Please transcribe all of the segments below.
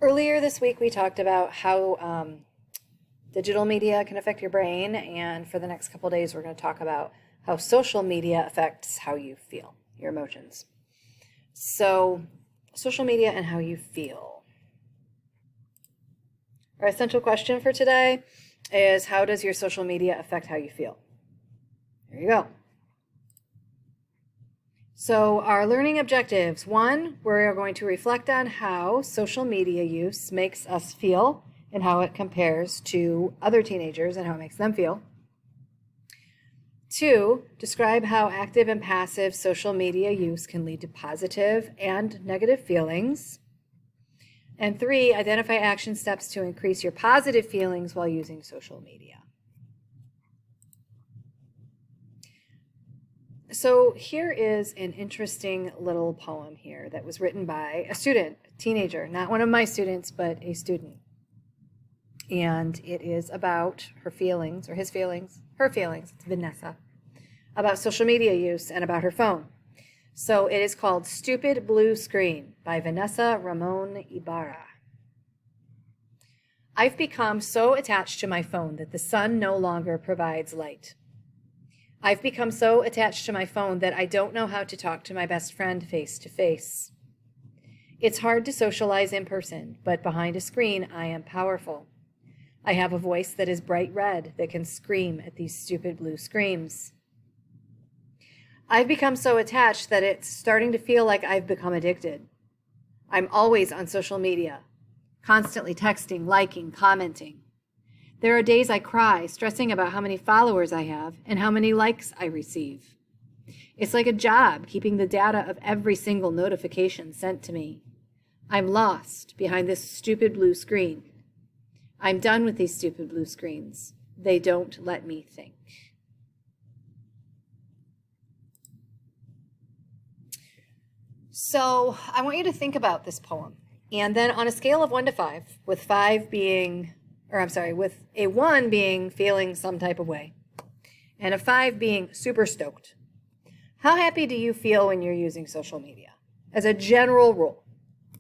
Earlier this week, we talked about how digital media can affect your brain, and for the next couple days, we're going to talk about how social media affects how you feel, your emotions. So, social media and how you feel. Our essential question for today is, how does your social media affect how you feel? There you go. So our learning objectives. 1, we're going to reflect on how social media use makes us feel and how it compares to other teenagers and how it makes them feel. 2, describe how active and passive social media use can lead to positive and negative feelings. And 3, identify action steps to increase your positive feelings while using social media. So here is an interesting little poem here that was written by a student, a teenager, not one of my students, but a student. And it is about her feelings, or his feelings, her feelings, it's Vanessa, about social media use and about her phone. So it is called Stupid Blue Screen by Vanessa Ramon Ibarra. I've become so attached to my phone that the sun no longer provides light. I've become so attached to my phone that I don't know how to talk to my best friend face to face. It's hard to socialize in person, but behind a screen, I am powerful. I have a voice that is bright red that can scream at these stupid blue screams. I've become so attached that it's starting to feel like I've become addicted. I'm always on social media, constantly texting, liking, commenting. There are days I cry, stressing about how many followers I have and how many likes I receive. It's like a job, keeping the data of every single notification sent to me. I'm lost behind this stupid blue screen. I'm done with these stupid blue screens. They don't let me think. So I want you to think about this poem. And then on a scale of 1 to 5, with 5 being... with a 1 being feeling some type of way, and a 5 being super stoked. How happy do you feel when you're using social media? As a general rule,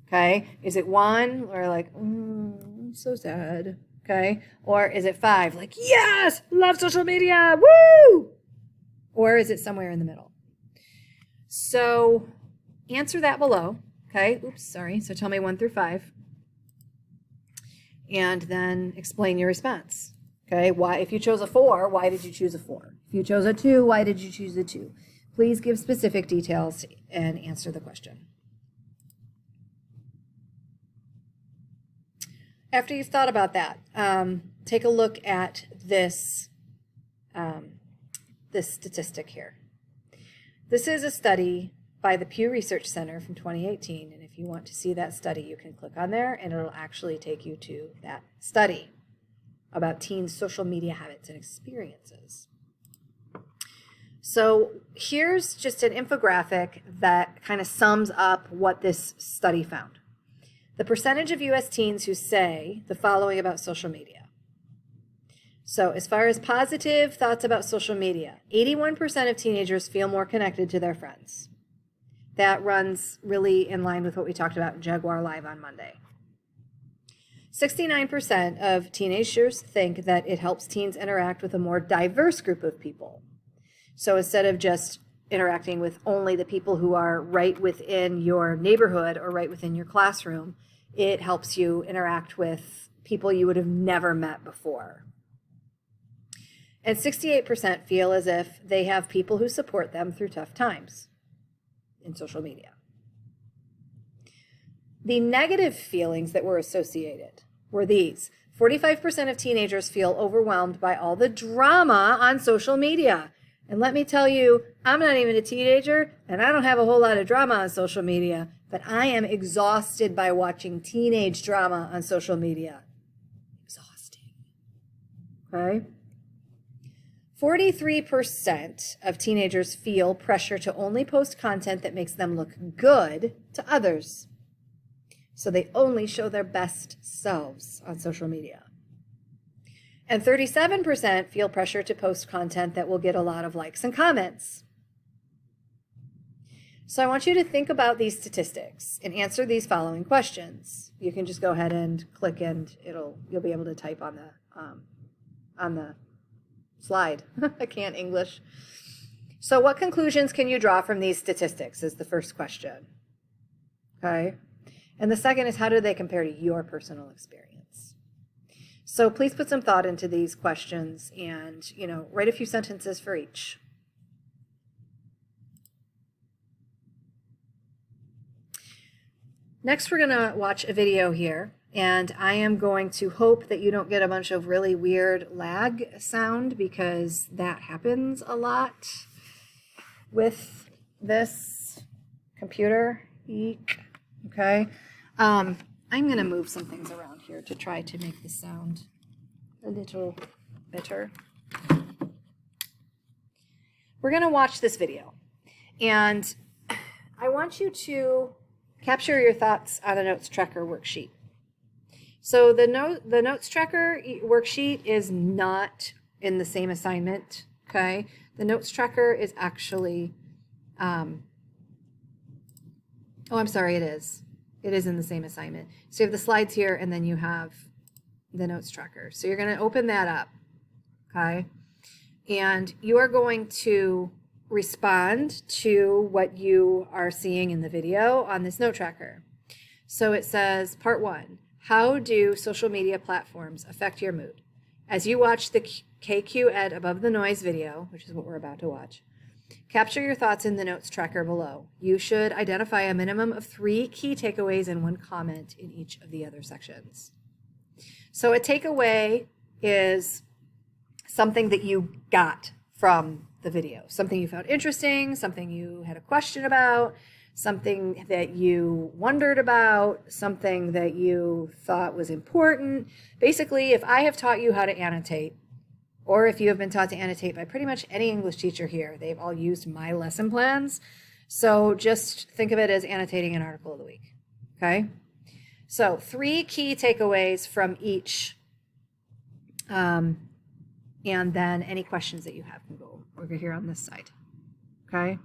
okay? Is it 1, or like, I'm so sad, okay? Or is it 5, like, yes, love social media, woo! Or is it somewhere in the middle? So answer that below, okay? So tell me 1 through 5. And then explain your response. Okay, why? If you chose a 4, why did you choose a 4? If you chose a 2, why did you choose a 2? Please give specific details and answer the question. After you've thought about that, take a look at this, this statistic here. This is a study by the Pew Research Center from 2018, and if you want to see that study, you can click on there, and it'll actually take you to that study about teens' social media habits and experiences. So here's just an infographic that kind of sums up what this study found. The percentage of U.S. teens who say the following about social media. So as far as positive thoughts about social media, 81% of teenagers feel more connected to their friends. That runs really in line with what we talked about in Jaguar Live on Monday. 69% of teenagers think that it helps teens interact with a more diverse group of people. So instead of just interacting with only the people who are right within your neighborhood or right within your classroom, it helps you interact with people you would have never met before. And 68% feel as if they have people who support them through tough times in social media. The negative feelings that were associated were these. 45% of teenagers feel overwhelmed by all the drama on social media. And let me tell you, I'm not even a teenager, and I don't have a whole lot of drama on social media, but I am exhausted by watching teenage drama on social media. Exhausting. Okay? 43% of teenagers feel pressure to only post content that makes them look good to others. So they only show their best selves on social media. And 37% feel pressure to post content that will get a lot of likes and comments. So I want you to think about these statistics and answer these following questions. You can just go ahead and click and you'll be able to type on the slide. I can't English. So what conclusions can you draw from these statistics is the first question. Okay. And the second is, how do they compare to your personal experience? So please put some thought into these questions and, write a few sentences for each. Next, we're going to watch a video here, and I am going to hope that you don't get a bunch of really weird lag sound, because that happens a lot with this computer. Eek. Okay. I'm going to move some things around here to try to make the sound a little better. We're going to watch this video, and I want you to capture your thoughts on a notes tracker worksheet. So the notes tracker worksheet is not in the same assignment, okay? The notes tracker is actually, I'm sorry, it is. It is in the same assignment. So you have the slides here, and then you have the notes tracker. So you're going to open that up, okay? And you are going to respond to what you are seeing in the video on this note tracker. So it says, part 1, how do social media platforms affect your mood? As you watch the KQ Ed Above the Noise video, which is what we're about to watch, capture your thoughts in the notes tracker below. You should identify a minimum of 3 key takeaways and 1 comment in each of the other sections. So a takeaway is something that you got from the video, something you found interesting, something you had a question about, something that you wondered about, something that you thought was important. Basically, if I have taught you how to annotate, or if you have been taught to annotate by pretty much any English teacher here, they've all used my lesson plans. So just think of it as annotating an article of the week, okay? So 3 key takeaways from each, and then any questions that you have can go over here on this side, okay?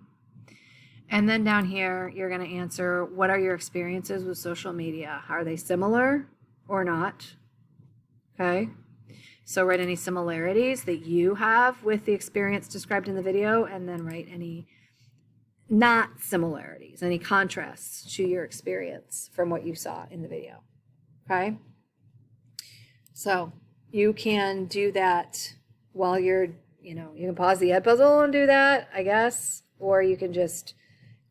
And then down here, you're going to answer, what are your experiences with social media? Are they similar or not? Okay? So write any similarities that you have with the experience described in the video, and then write any not similarities, any contrasts to your experience from what you saw in the video. Okay? So you can do that while you're, you can pause the Edpuzzle and do that, I guess, or you can just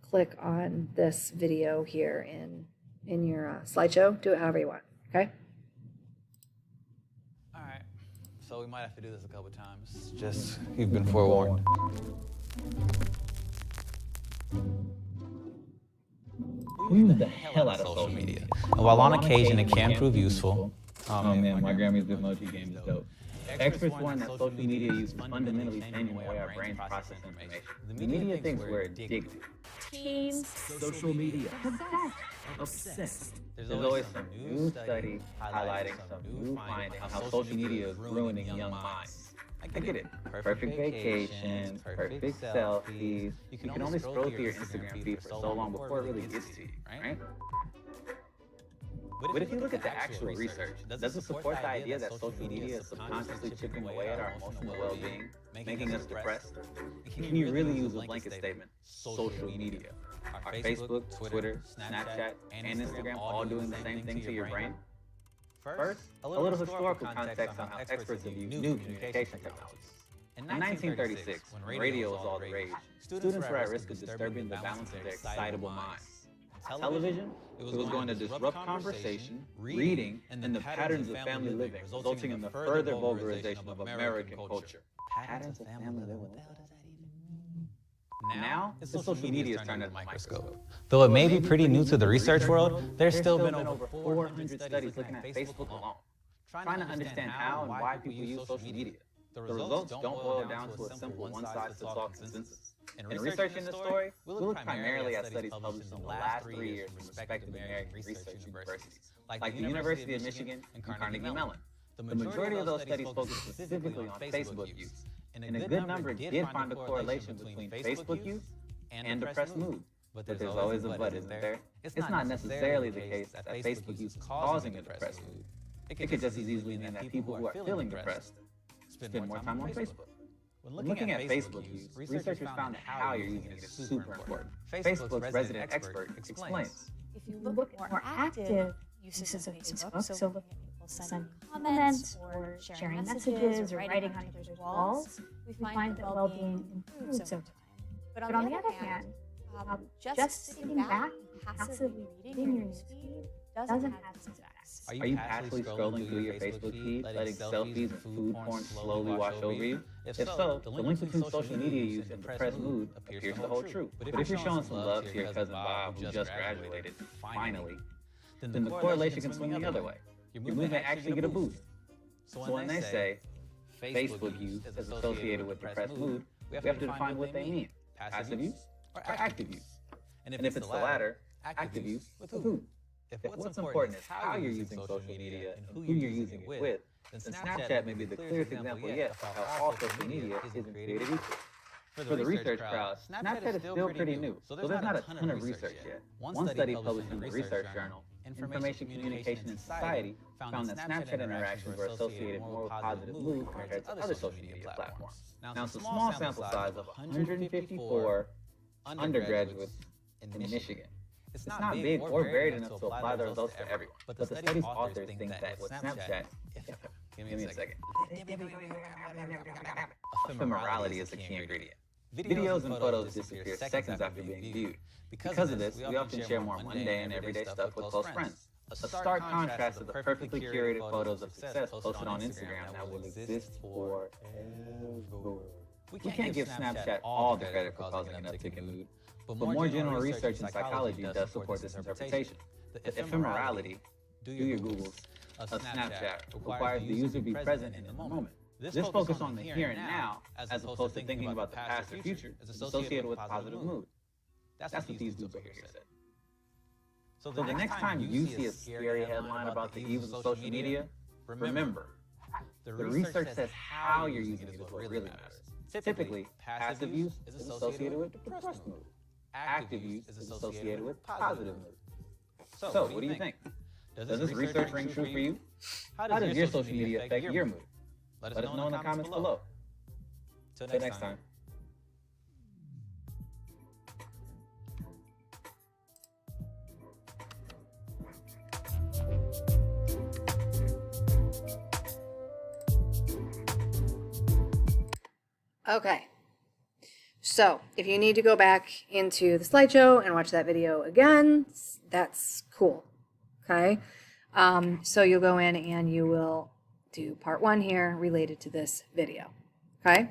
click on this video here in your slideshow. Do it however you want, okay? All right, so we might have to do this a couple times. Just, you've been forewarned. We use the hell out of social media. And while on occasion it can prove useful. Oh man, my Grammy's Bitmoji game is dope. Experts warn that social media is fundamentally changing the way our brains process information. The media thinks we're addicted. Teens. Social media. Obsessed. There's always some new study highlighting some new findings on how social media is ruining young minds. I get it. Perfect vacations, perfect selfies. You can only scroll through your Instagram feed for so long before it really gets to you, right? But if you look at the actual research, does it support the idea that social media is subconsciously chipping away at our emotional well-being, making us depressed? Can you really use a blanket statement, social media? Are Facebook, Twitter, Snapchat, and Instagram all doing the same thing to your brain? First, a little historical context on how experts have used new communication technologies. In 1936, when radio was all the rage, students were at risk of disturbing the balance of their excitable minds. Television, it was going to disrupt conversation, reading, and the patterns of family living, resulting in the further vulgarization of American culture. Patterns of family living, what the hell does that even mean? Now, it's social media's turned into a microscope. Though it may be pretty new to the research world, there's still been over 400 studies looking at Facebook alone, trying to understand how and why people use social media. The results don't boil down to a simple one-size-fits-all consensus. In researching this story, we look primarily at studies published in the last 3 years from respected American research universities, like the University of Michigan and Carnegie Mellon. The majority of those studies focus specifically on Facebook use, and a good number did find a correlation between Facebook use and depressed mood. But there's always a but, isn't there? It's not necessarily the case that Facebook use is causing a depressed mood. It could just as easily mean that people who are feeling depressed spend more time on Facebook. When looking at Facebook use, researchers found that how you're using it is super important. Facebook's resident expert explains. If you look at more active uses of Facebook, so looking at people sending comments or sharing messages or writing on each other's walls, we find that well-being improves over time. But on the other hand, just sitting back and passively reading your newsfeed doesn't have these effects. Are you passively scrolling through your Facebook feed, letting selfies and food porn slowly wash over you? If so, the link between social media use and depressed mood appears to hold true. But if you're showing some love to your cousin Bob, who just graduated, finally, then the correlation can swing the other way. Your mood may actually get a boost. So when they say Facebook use is associated with depressed mood, we have to define what they mean. Passive use or active use? And if it's the latter, active use with who? If what's important is how you're using social media and who you're using it with, then Snapchat may be the clearest example yet of how all social media isn't created equal. For the research crowd, Snapchat is still pretty new, so there's not a ton of research yet. One study published in the research journal, Information Communication and Society, found that Snapchat interactions were associated more with positive mood compared to other social media platforms. Now, it's a small sample size of 154 undergraduates in Michigan. It's not big or varied enough to apply the results to everyone, but the study's authors think that with Snapchat, give me a second, ephemerality is the key ingredient. Videos and photos disappear seconds after being viewed. Because of this, we often share more mundane, everyday stuff with close friends. A stark contrast to the perfectly curated photos of success posted on Instagram that will exist forever. We can't give Snapchat all the credit for causing an uptick in mood, but more general research in psychology does support this interpretation. The ephemerality, do your Googles, of Snapchat requires the user to be present in the moment. This focus on the here and now, as opposed to thinking about the past or future, is associated with positive mood. That's what these dudes over here said. So the next time you see a scary headline about the evils of social media, remember, the research says how you're using it is what really matters. Typically, passive use is associated with depressed mood. Active use is associated with positive mood. So, what do you think? Does this research ring true for you? How does your social media affect your mood? Let us know in the comments below. Till next time. Okay. So if you need to go back into the slideshow and watch that video again, that's cool. Okay. So you'll go in and you will do part 1 here related to this video. Okay.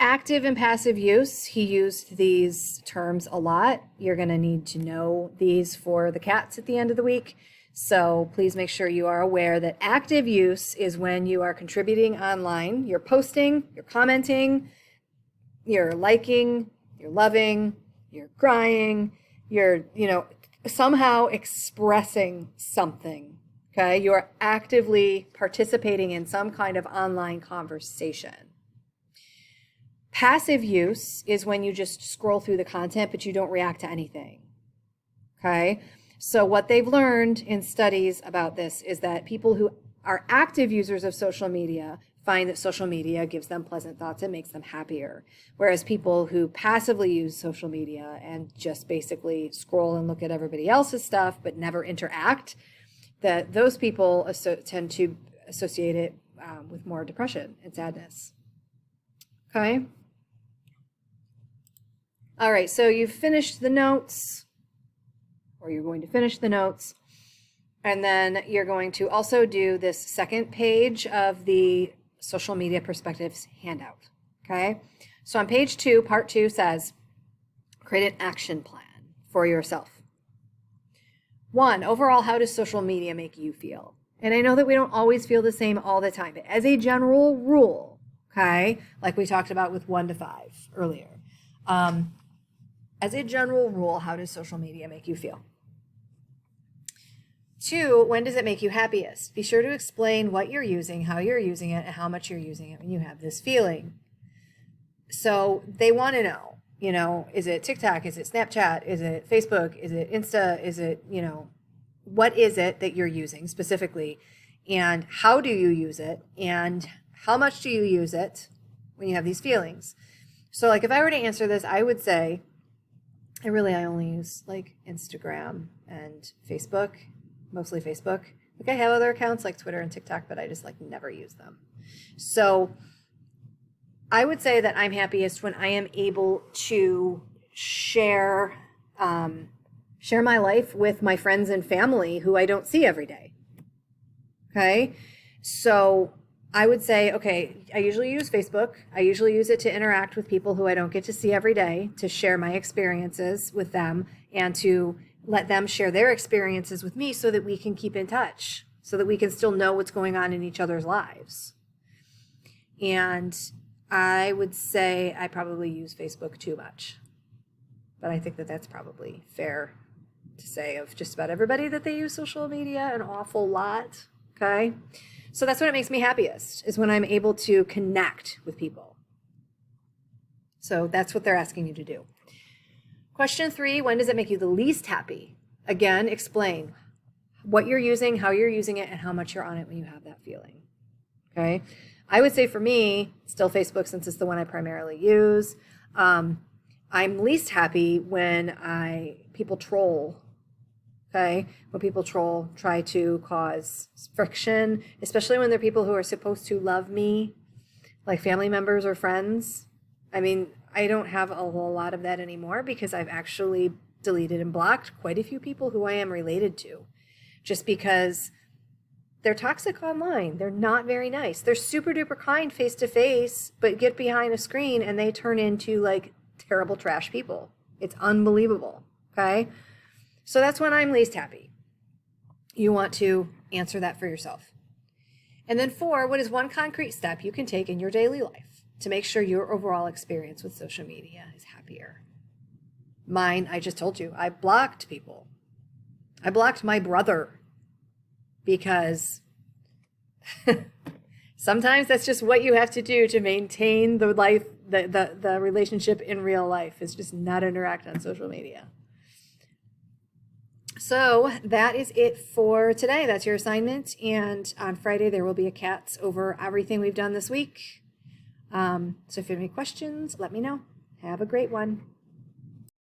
Active and passive use, he used these terms a lot. You're going to need to know these for the cats at the end of the week. So please make sure you are aware that active use is when you are contributing online, you're posting, you're commenting, you're liking, you're loving, you're crying, you're, somehow expressing something, okay? You're actively participating in some kind of online conversation. Passive use is when you just scroll through the content, but you don't react to anything, okay? So what they've learned in studies about this is that people who are active users of social media find that social media gives them pleasant thoughts and makes them happier. Whereas people who passively use social media and just basically scroll and look at everybody else's stuff but never interact, that those people tend to associate it with more depression and sadness. Okay? All right, so you've finished the notes, or you're going to finish the notes, and then you're going to also do this second page of the Social Media Perspectives handout, okay? So on page 2, part 2 says, create an action plan for yourself. 1, overall, how does social media make you feel? And I know that we don't always feel the same all the time, but as a general rule, okay, like we talked about with 1 to 5 earlier, as a general rule, how does social media make you feel? 2, when does it make you happiest? Be sure to explain what you're using, how you're using it, and how much you're using it when you have this feeling. So they want to know, is it TikTok? Is it Snapchat? Is it Facebook? Is it Insta? Is it, what is it that you're using specifically? And how do you use it? And how much do you use it when you have these feelings? So like if I were to answer this, I would say I only use like Instagram and Facebook, mostly Facebook. Like I have other accounts like Twitter and TikTok, but I just like never use them. So I would say that I'm happiest when I am able to share my life with my friends and family who I don't see every day. Okay. So I would say, okay, I usually use Facebook. I usually use it to interact with people who I don't get to see every day, to share my experiences with them and to let them share their experiences with me so that we can keep in touch, so that we can still know what's going on in each other's lives. And I would say I probably use Facebook too much. But I think that that's probably fair to say of just about everybody, that they use social media an awful lot. Okay. So that's when it makes me happiest, is when I'm able to connect with people. So that's what they're asking you to do. Question 3, when does it make you the least happy? Again, explain what you're using, how you're using it, and how much you're on it when you have that feeling. Okay. I would say for me, still Facebook, since it's the one I primarily use. I'm least happy when people troll. Okay, when people troll, try to cause friction, especially when they're people who are supposed to love me, like family members or friends. I mean, I don't have a whole lot of that anymore because I've actually deleted and blocked quite a few people who I am related to, just because they're toxic online. They're not very nice. They're super duper kind face to face, but get behind a screen and they turn into like terrible trash people. It's unbelievable. Okay. So that's when I'm least happy. You want to answer that for yourself. And then 4, what is one concrete step you can take in your daily life to make sure your overall experience with social media is happier? Mine, I just told you, I blocked people. I blocked my brother because sometimes that's just what you have to do to maintain the life, the relationship in real life, is just not interact on social media. So that is it for today. That's your assignment. And on Friday, there will be a cats over everything we've done this week. So if you have any questions, let me know. Have a great one.